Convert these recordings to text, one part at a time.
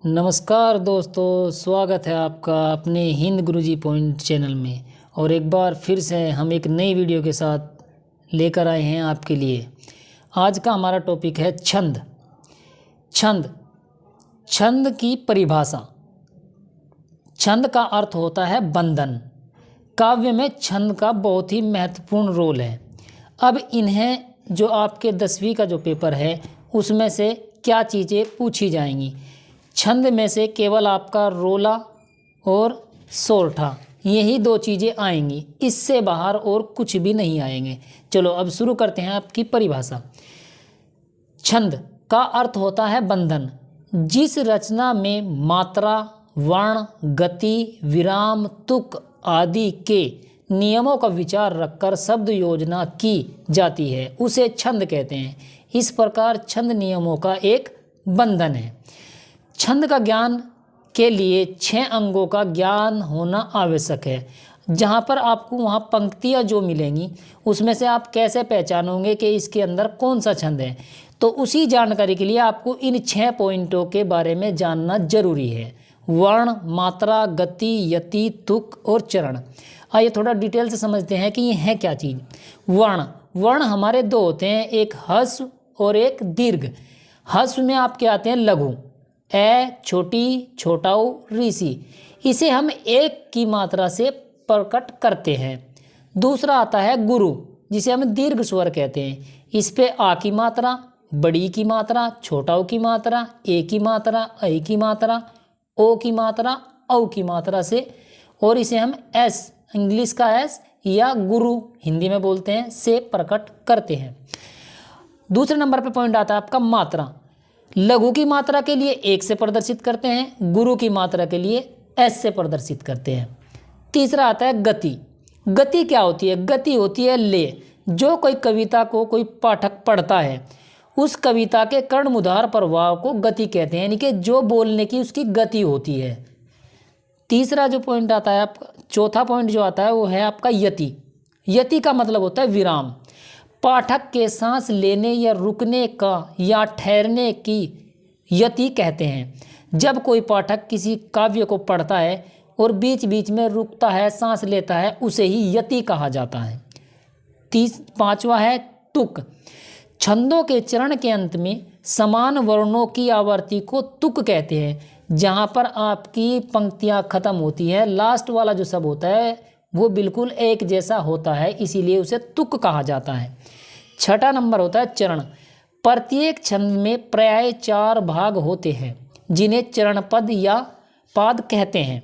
नमस्कार दोस्तों, स्वागत है आपका अपने हिंद गुरुजी पॉइंट चैनल में। और एक बार फिर से हम एक नई वीडियो के साथ लेकर आए हैं आपके लिए। आज का हमारा टॉपिक है छंद। छंद की परिभाषा। छंद का अर्थ होता है बंधन। काव्य में छंद का बहुत ही महत्वपूर्ण रोल है। अब इन्हें जो आपके 10वीं का जो पेपर है उसमें से क्या चीज़ें पूछी जाएंगी। छंद में से केवल आपका रोला और सोरठा यही दो चीज़ें आएंगी, इससे बाहर और कुछ भी नहीं आएंगे। चलो अब शुरू करते हैं आपकी परिभाषा। छंद का अर्थ होता है बंधन। जिस रचना में मात्रा, वर्ण, गति, विराम, तुक आदि के नियमों का विचार रखकर शब्द योजना की जाती है उसे छंद कहते हैं। इस प्रकार छंद नियमों का एक बंधन है। छंद का ज्ञान के लिए 6 अंगों का ज्ञान होना आवश्यक है। जहाँ पर आपको वहाँ पंक्तियाँ जो मिलेंगी उसमें से आप कैसे पहचानोगे कि इसके अंदर कौन सा छंद है, तो उसी जानकारी के लिए आपको इन 6 पॉइंटों के बारे में जानना जरूरी है। वर्ण, मात्रा, गति, यति, तुक और चरण। आइए थोड़ा डिटेल से समझते हैं कि ये है क्या चीज़। वर्ण हमारे दो होते हैं, एक ह्रस्व और एक दीर्घ। ह्रस्व में आपके आते हैं लघु, ए, छोटी, छोटाऊ, ऋषि। इसे हम एक की मात्रा से प्रकट करते हैं। दूसरा आता है गुरु, जिसे हम दीर्घ स्वर कहते हैं। इस पे आ की मात्रा, बड़ी की मात्रा, छोटाऊ की मात्रा, ए की मात्रा, ऐ की मात्रा, ओ की मात्रा, औ की मात्रा से, और इसे हम एस, इंग्लिश का एस या गुरु हिंदी में बोलते हैं, से प्रकट करते हैं। दूसरे नंबर पे पॉइंट आता है आपका मात्रा। लघु की मात्रा के लिए 1 से प्रदर्शित करते हैं, गुरु की मात्रा के लिए एस से प्रदर्शित करते हैं। तीसरा आता है गति। गति क्या होती है? गति होती है ले। जो कोई कविता को कोई पाठक पढ़ता है उस कविता के कर्णमुधार प्रभाव को गति कहते हैं, यानी कि जो बोलने की उसकी गति होती है। तीसरा जो पॉइंट आता है आपका, चौथा पॉइंट जो आता है वो है आपका यति। यति का मतलब होता है विराम। पाठक के सांस लेने या रुकने का या ठहरने की यति कहते हैं। जब कोई पाठक किसी काव्य को पढ़ता है और बीच बीच में रुकता है, सांस लेता है, उसे ही यति कहा जाता है। पांचवा है तुक। छंदों के चरण के अंत में समान वर्णों की आवर्ती को तुक कहते हैं। जहाँ पर आपकी पंक्तियाँ खत्म होती है, लास्ट वाला जो शब्द होता है वो बिल्कुल एक जैसा होता है, इसीलिए उसे तुक कहा जाता है। छठा नंबर होता है चरण। प्रत्येक छंद में प्राय 4 भाग होते हैं जिन्हें चरण पद या पाद कहते हैं।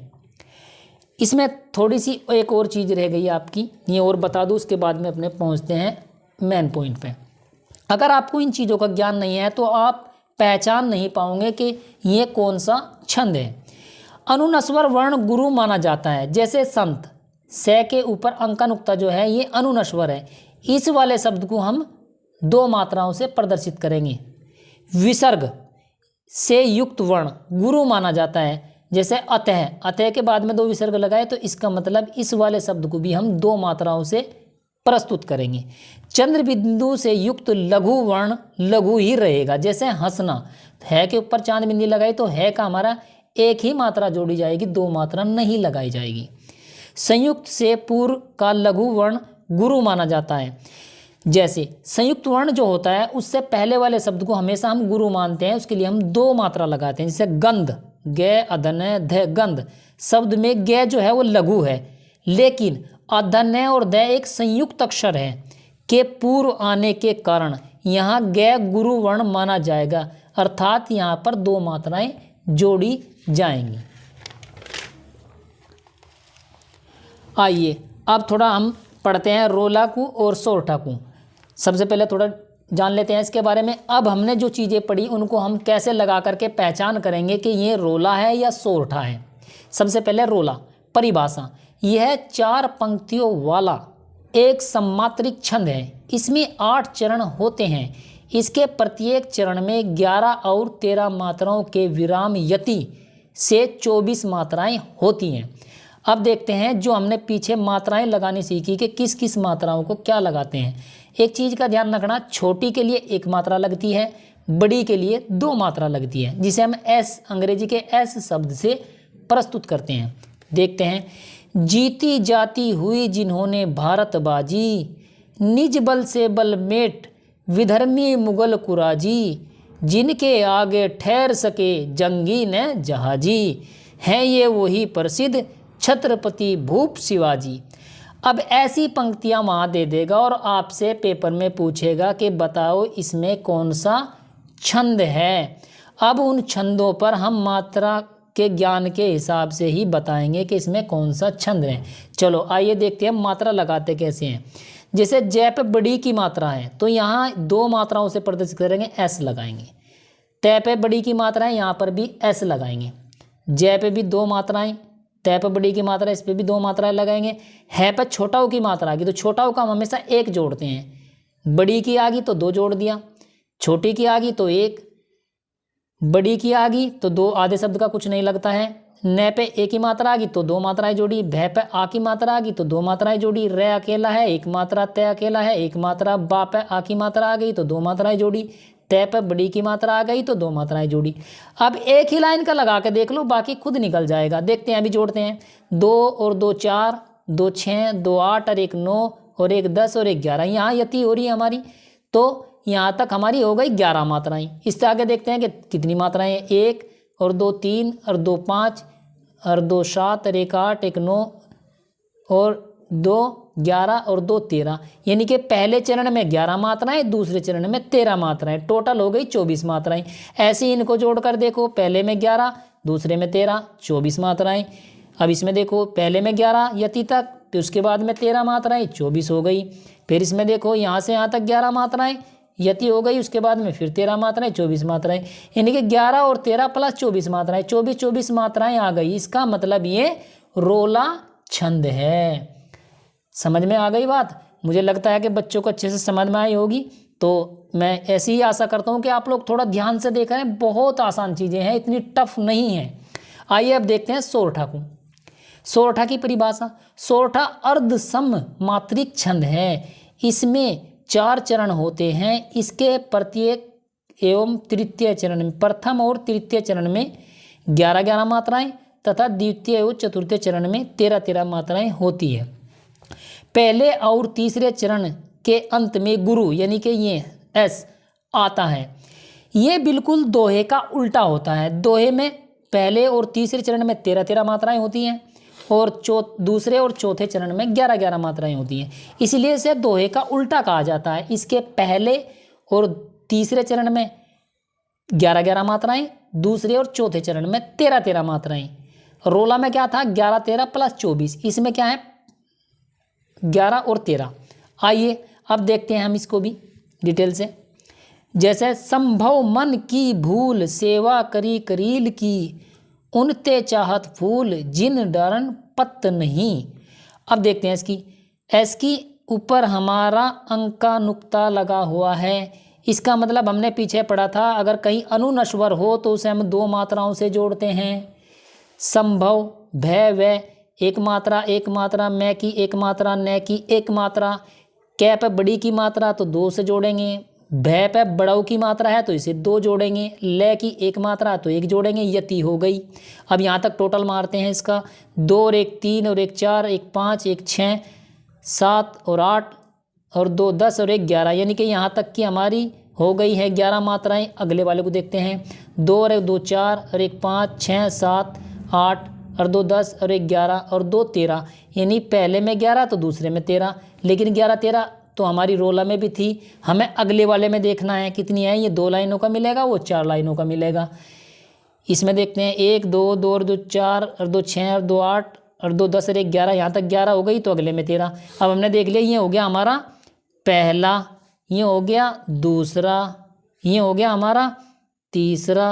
इसमें थोड़ी सी एक और चीज़ रह गई आपकी, ये और बता दूँ, उसके बाद में अपने पहुँचते हैं मेन पॉइंट पे। अगर आपको इन चीज़ों का ज्ञान नहीं है तो आप पहचान नहीं पाओगे कि ये कौन सा छंद है। अनुनस्वर वर्ण गुरु माना जाता है, जैसे संत, से के ऊपर अंका नुक्ता जो है ये अनुनस्वर है। इस वाले शब्द को हम 2 मात्राओं से प्रदर्शित करेंगे। विसर्ग से युक्त वर्ण गुरु माना जाता है, जैसे अतः। अतः के बाद में 2 विसर्ग लगाए तो इसका मतलब इस वाले शब्द को भी हम 2 मात्राओं से प्रस्तुत करेंगे। चंद्र बिंदु से युक्त लघु वर्ण लघु ही रहेगा, जैसे हंसना। है के ऊपर चांद बिंदी लगाई तो है का हमारा एक ही मात्रा जोड़ी जाएगी, 2 मात्रा नहीं लगाई जाएगी। संयुक्त से पूर्व का लघु वर्ण गुरु माना जाता है। जैसे संयुक्त वर्ण जो होता है उससे पहले वाले शब्द को हमेशा हम गुरु मानते हैं, उसके लिए हम 2 मात्रा लगाते हैं। जैसे गंध, गे अधन्य ध गंध, शब्द में गे जो है वो लघु है, लेकिन अधन्य और द एक संयुक्त अक्षर है के पूर्व आने के कारण यहाँ गे गुरु वर्ण माना जाएगा, अर्थात यहाँ पर 2 मात्राएं जोड़ी जाएंगी। आइए अब थोड़ा हम पढ़ते हैं रोला को और सोरठा को। सबसे पहले थोड़ा जान लेते हैं इसके बारे में। अब हमने जो चीज़ें पढ़ी उनको हम कैसे लगा करके पहचान करेंगे कि ये रोला है या सोरठा है। सबसे पहले रोला परिभाषा। यह 4 पंक्तियों वाला एक सम्मात्रिक छंद है। इसमें 8 चरण होते हैं। इसके प्रत्येक चरण में 11 और 13 मात्राओं के विराम यति से 24 मात्राएं होती हैं। अब देखते हैं जो हमने पीछे मात्राएं लगानी सीखी कि किस किस मात्राओं को क्या लगाते हैं। एक चीज़ का ध्यान रखना, छोटी के लिए 1 मात्रा लगती है, बड़ी के लिए 2 मात्रा लगती है, जिसे हम एस, अंग्रेजी के एस शब्द से प्रस्तुत करते हैं। देखते हैं, जीती जाती हुई जिन्होंने भारत बाजी, निज बल से बलमेट विधर्मी मुगल कुराजी, जिनके आगे ठहर सके जंगी न जहाजी, हैं ये वही प्रसिद्ध छत्रपति भूप शिवाजी। अब ऐसी पंक्तियां वहाँ दे देगा और आपसे पेपर में पूछेगा कि बताओ इसमें कौन सा छंद है। अब उन छंदों पर हम मात्रा के ज्ञान के हिसाब से ही बताएंगे कि इसमें कौन सा छंद है। चलो आइए देखते हैं मात्रा लगाते कैसे हैं। जैसे जय पे बड़ी की मात्रा है तो यहाँ 2 मात्राओं से प्रदर्शित करेंगे, एस लगाएंगे। तय पे बड़ी की मात्रा है, यहाँ पर भी एस लगाएंगे। जय पे भी 2 मात्राएं, तय पे बड़ी की मात्रा, इस पर भी 2 मात्राएं लगाएंगे। है पे छोटा ऊ की मात्रा आ गई तो छोटा ऊ का हम हमेशा 1 जोड़ते हैं। बड़ी की आ गई तो 2 जोड़ दिया, छोटी की आ गई तो 1, बड़ी की आ गई तो 2, आधे शब्द का कुछ नहीं लगता है। न पे ए की मात्रा आ गई तो 2 मात्राएं जोड़ी, भय पे आ की मात्रा आ गई तो 2 मात्राएं जोड़ी, रे अकेला है 1 मात्रा, तय अकेला है 1 मात्रा, बा पे आ की मात्रा आ गई तो 2 मात्राएं जोड़ी, तय पे बड़ी की मात्रा आ गई तो 2 मात्राएं जोड़ी। अब एक ही लाइन का लगा के देख लो, बाकी खुद निकल जाएगा। देखते हैं, अभी जोड़ते हैं। 2 और 2 4, 2 6, 2 8 और 1 9 और 1 10 और 1 11। यहाँ यति हो रही है हमारी, तो यहाँ तक हमारी हो गई 11 मात्राएं। इससे आगे देखते हैं कि कितनी मात्राएं हैं। 1 और 2 3 और 2 5 और 2 7 और 1 8, 1 9 और 2 11 और 2 13, यानी कि पहले चरण में 11 मात्राएं, दूसरे चरण में 13 मात्राएं, टोटल हो गई 24 मात्राएं। ऐसे ही इनको जोड़कर देखो, पहले में 11, दूसरे में 13, 24 मात्राएं। अब इसमें देखो, पहले में 11 यति तक, फिर उसके बाद में 13 मात्राएं, 24 हो गई। फिर इसमें देखो, यहाँ से यहाँ तक 11 मात्राएं यति हो गई, उसके बाद में फिर 13 मात्राएं, 24 मात्राएं, यानी कि 11 और 13 प्लस 24 मात्राएं, 24 मात्राएं आ गई। इसका मतलब ये रोला छंद है। समझ में आ गई बात? मुझे लगता है कि बच्चों को अच्छे से समझ में आई होगी। तो मैं ऐसी ही आशा करता हूँ कि आप लोग थोड़ा ध्यान से देख रहे हैं। बहुत आसान चीज़ें हैं, इतनी टफ नहीं है। आइए अब देखते हैं सोरठा को। सोरठा की परिभाषा, सोरठा अर्धसम मात्रिक छंद है। इसमें 4 चरण होते हैं। इसके प्रत्येक एवं तृतीय चरण में, प्रथम और तृतीय चरण में 11-11 मात्राएं तथा द्वितीय एवं चतुर्थ चरण में 13-13 मात्राएं होती है। पहले और तीसरे चरण के अंत में गुरु यानी कि ये एस आता है। ये बिल्कुल दोहे का उल्टा होता है। दोहे में पहले और तीसरे चरण में 13-13 मात्राएं होती हैं और दूसरे और चौथे चरण में 11-11 मात्राएं होती हैं। इसलिए इसे दोहे का उल्टा कहा जाता है। इसके पहले और तीसरे चरण में 11-11 मात्राएं, दूसरे और चौथे चरण में 13-13 मात्राएं। रोला में क्या था? 11-13 प्लस 24। इसमें क्या है? 11 और 13। आइए अब देखते हैं हम इसको भी डिटेल से। जैसे संभव मन की भूल, सेवा करी करील की, उनते चाहत फूल, जिन डरन पत्त नहीं। अब देखते हैं इसकी ऊपर हमारा अंक का नुक्ता लगा हुआ है। इसका मतलब हमने पीछे पढ़ा था, अगर कहीं अनुनश्वर हो तो उसे हम 2 मात्राओं से जोड़ते हैं। संभव, भय, व, एक मात्रा, मैं की 1 मात्रा, न की 1 मात्रा, कै पे बड़ी की मात्रा तो 2 से जोड़ेंगे, भय पे बड़ाऊ की मात्रा है तो इसे 2 जोड़ेंगे, ले की 1 मात्रा तो 1 जोड़ेंगे, यति हो गई। अब यहाँ तक टोटल मारते हैं इसका, 2 और 1 3 और 1 4, 1 5, 1 6, 7 और 8 और 2 10 और 1 11, यानी कि यहाँ तक की हमारी हो गई है 11 मात्राएं। अगले वाले को देखते हैं। 2 और 1 2 4 और 1 5 6 7 8 और 2 10 और 1 11 और 2 13, यानी पहले में 11 तो दूसरे में 13, लेकिन 11-13 तो हमारी रोला में भी थी। हमें अगले वाले में देखना है कितनी है। ये 2 लाइनों का मिलेगा, वो 4 लाइनों का मिलेगा। इसमें देखते हैं 1 2 2 और 2 4 और 2 6 और 2 8 और 2 10 और 1 11, यहाँ तक 11 हो गई तो अगले में 13। अब हमने देख लिया, ये हो गया हमारा पहला, ये हो गया दूसरा, ये हो गया हमारा तीसरा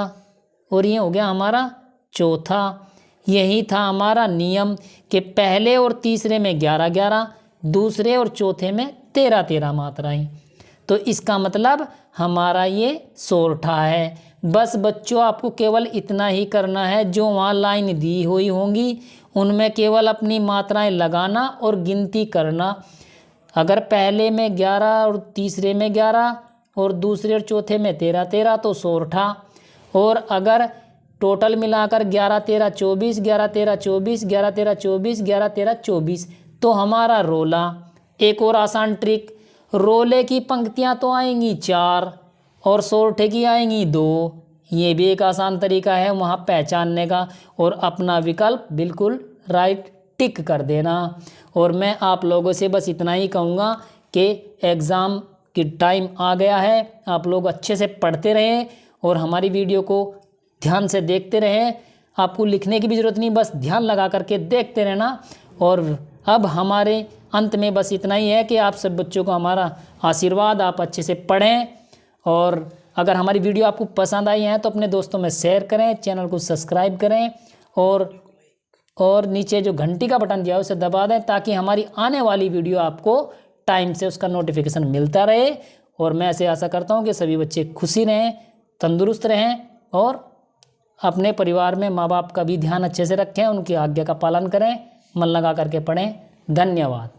और ये हो गया हमारा चौथा। यही था हमारा नियम कि पहले और तीसरे में 11-11, दूसरे और चौथे में 13-13 मात्राएं। तो इसका मतलब हमारा ये सोरठा है। बस बच्चों आपको केवल इतना ही करना है, जो वहाँ लाइन दी हुई होंगी उनमें केवल अपनी मात्राएं लगाना और गिनती करना। अगर पहले में 11 और तीसरे में 11 और दूसरे और चौथे में 13 13 तो सोरठा। और अगर टोटल मिलाकर 11 13 24, 11 13 24, 11 13 24, 11 13 24 तो हमारा रोला। एक और आसान ट्रिक, रोले की पंक्तियां तो आएंगी 4 और सोरठे की आएंगी 2। ये भी एक आसान तरीका है वहाँ पहचानने का, और अपना विकल्प बिल्कुल राइट टिक कर देना। और मैं आप लोगों से बस इतना ही कहूँगा कि एग्ज़ाम की टाइम आ गया है, आप लोग अच्छे से पढ़ते रहें और हमारी वीडियो को ध्यान से देखते रहें। आपको लिखने की भी ज़रूरत नहीं, बस ध्यान लगा करके देखते रहना। और अब हमारे अंत में बस इतना ही है कि आप सब बच्चों को हमारा आशीर्वाद, आप अच्छे से पढ़ें। और अगर हमारी वीडियो आपको पसंद आई है तो अपने दोस्तों में शेयर करें, चैनल को सब्सक्राइब करें और नीचे जो घंटी का बटन दिया है उसे दबा दें ताकि हमारी आने वाली वीडियो आपको टाइम से उसका नोटिफिकेशन मिलता रहे। और मैं ऐसे आशा करता हूँ कि सभी बच्चे खुशी रहें, तंदुरुस्त रहें और अपने परिवार में माँ बाप का भी ध्यान अच्छे से रखें, उनकी आज्ञा का पालन करें, मन लगा करके पढ़ें। धन्यवाद।